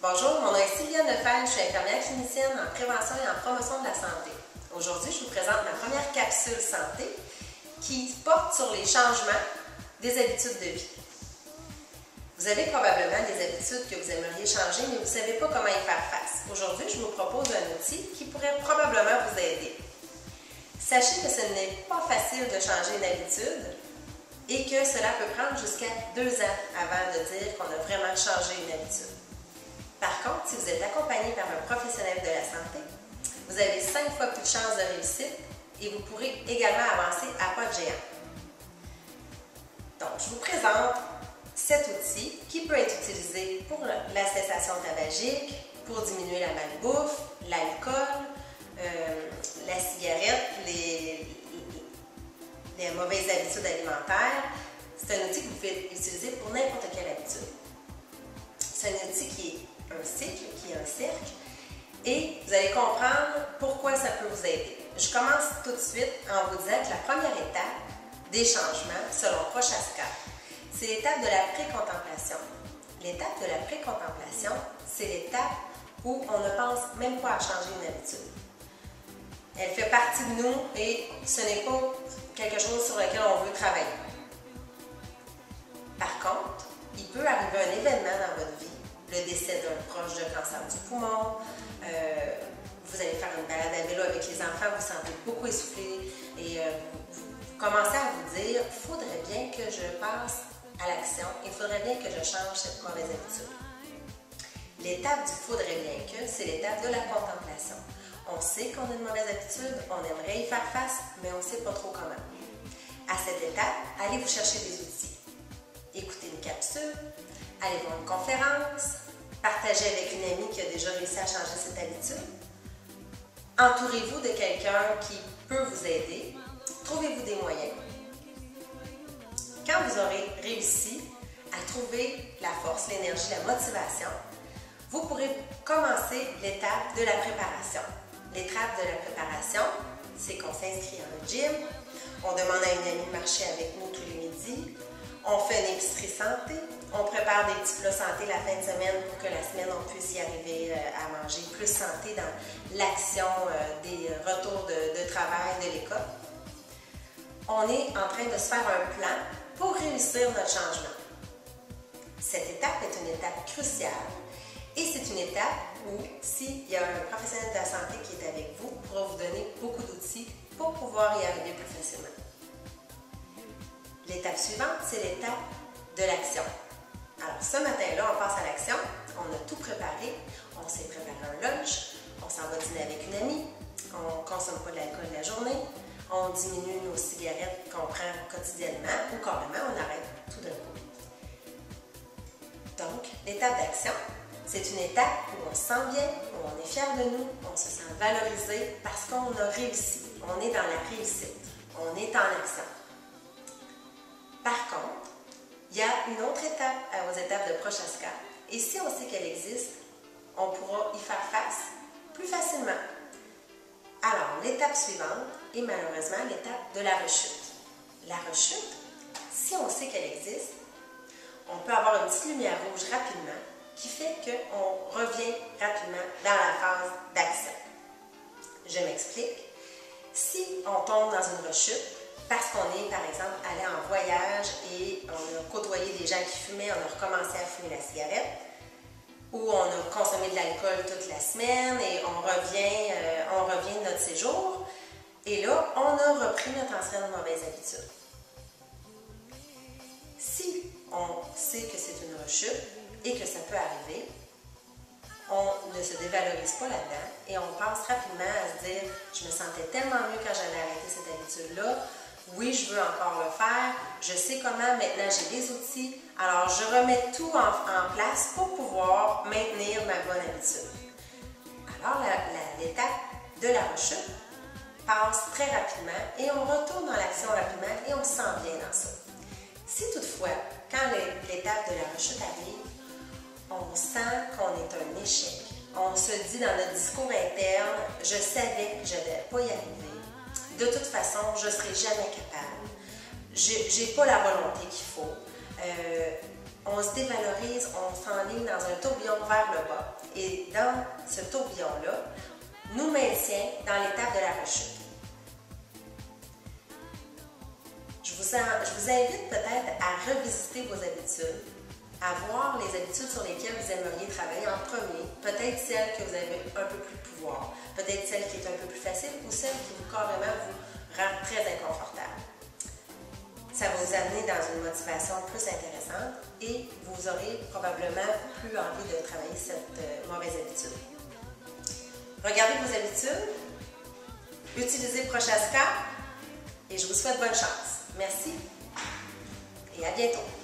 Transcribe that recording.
Bonjour, mon nom est Sylviane Lefebvre, je suis infirmière clinicienne en prévention et en promotion de la santé. Aujourd'hui, je vous présente ma première capsule santé qui porte sur les changements des habitudes de vie. Vous avez probablement des habitudes que vous aimeriez changer, mais vous ne savez pas comment y faire face. Aujourd'hui, je vous propose un outil qui pourrait probablement vous aider. Sachez que ce n'est pas facile de changer une habitude et que cela peut prendre jusqu'à 2 ans avant de dire qu'on a vraiment changé une habitude. Par contre, si vous êtes accompagné par un professionnel de la santé, vous avez 5 fois plus de chances de réussite et vous pourrez également avancer à pas de géant. Donc, je vous présente cet outil qui peut être utilisé pour la cessation tabagique, pour diminuer la malbouffe, l'alcool, la cigarette, les mauvaises habitudes alimentaires. C'est un outil que vous pouvez utiliser pour n'importe quelle habitude. C'est un outil qui est un cycle, qui est un cercle, et vous allez comprendre pourquoi ça peut vous aider. Je commence tout de suite en vous disant que la première étape des changements, selon Prochaska, c'est l'étape de la pré-contemplation. L'étape de la pré-contemplation, c'est l'étape où on ne pense même pas à changer une habitude. Elle fait partie de nous et ce n'est pas quelque chose sur lequel on veut travailler. Par contre, il peut arriver un événement dans votre vie, le décès d'un proche de cancer du poumon, vous allez faire une balade à vélo avec les enfants, vous sentez beaucoup essoufflé et vous commencez à vous dire « il faudrait bien que je passe à l'action, il faudrait bien que je change cette mauvaise habitude ». L'étape du « faudrait bien que », c'est l'étape de la contemplation. On sait qu'on a une mauvaise habitude, on aimerait y faire face, mais on ne sait pas trop comment. À cette étape, allez vous chercher des outils. Écoutez une capsule, allez voir une conférence, partagez avec une amie qui a déjà réussi à changer cette habitude. Entourez-vous de quelqu'un qui peut vous aider. Trouvez-vous des moyens. Quand vous aurez réussi à trouver la force, l'énergie, la motivation, vous pourrez commencer l'étape de la préparation. L'étape de la préparation, c'est qu'on s'inscrit à un gym, on demande à une amie de marcher avec nous tous les midis, on fait une épicerie santé, on prépare des petits plats santé la fin de semaine pour que la semaine, on puisse y arriver à manger plus santé dans l'action des retours de travail de l'école. On est en train de se faire un plan pour réussir notre changement. Cette étape est une étape cruciale et c'est une étape où, s'il y a un professionnel de la santé qui est avec vous, pourra vous donner beaucoup d'outils pour pouvoir y arriver plus facilement. L'étape suivante, c'est l'étape de l'action. Alors, ce matin-là, on passe à l'action, on a tout préparé, on s'est préparé un lunch, on s'en va dîner avec une amie, on ne consomme pas de l'alcool la journée, on diminue nos cigarettes qu'on prend quotidiennement ou carrément, on arrête tout d'un coup. Donc, l'étape d'action, c'est une étape où on se sent bien, où on est fier de nous, on se sent valorisé parce qu'on a réussi, on est dans la réussite, on est en action. Par contre, il y a une autre étape aux étapes de Prochaska et si on sait qu'elle existe, on pourra y faire face plus facilement. Alors, l'étape suivante est malheureusement l'étape de la rechute. La rechute, si on sait qu'elle existe, on peut avoir une petite lumière rouge rapidement qui fait qu'on revient rapidement dans la phase d'action. Je m'explique. Si on tombe dans une rechute, parce qu'on est, par exemple, allé en voyage et on a côtoyé des gens qui fumaient, on a recommencé à fumer la cigarette, ou on a consommé de l'alcool toute la semaine et on revient de notre séjour, et là, on a repris notre ancienne mauvaise habitude. Si on sait que c'est une rechute et que ça peut arriver, on ne se dévalorise pas là-dedans et on passe rapidement à se dire « je me sentais tellement mieux quand j'avais arrêté cette habitude-là, oui, je veux encore le faire, je sais comment, maintenant j'ai des outils, alors je remets tout en place pour pouvoir maintenir ma bonne habitude. » Alors, l'étape de la rechute passe très rapidement et on retourne dans l'action rapidement et on se sent bien dans ça. Si toutefois, quand l'étape de la rechute arrive, on sent qu'on est un échec, on se dit dans notre discours interne « je savais que je ne devais pas y arriver », de toute façon, je ne serai jamais capable. Je n'ai pas la volonté qu'il faut. On se dévalorise, on s'en s'enligne dans un tourbillon vers le bas. Et dans ce tourbillon-là, nous maintient dans l'étape de la rechute. Je vous invite peut-être à revisiter vos habitudes, à voir les habitudes sur lesquelles vous aimeriez travailler en premier, peut-être celle que vous avez un peu plus de pouvoir, peut-être celle qui est un peu plus facile ou celle qui vous carrément vous rend très inconfortable. Ça va vous amener dans une motivation plus intéressante et vous aurez probablement plus envie de travailler cette mauvaise habitude. Regardez vos habitudes, utilisez Prochaska et je vous souhaite bonne chance. Merci et à bientôt.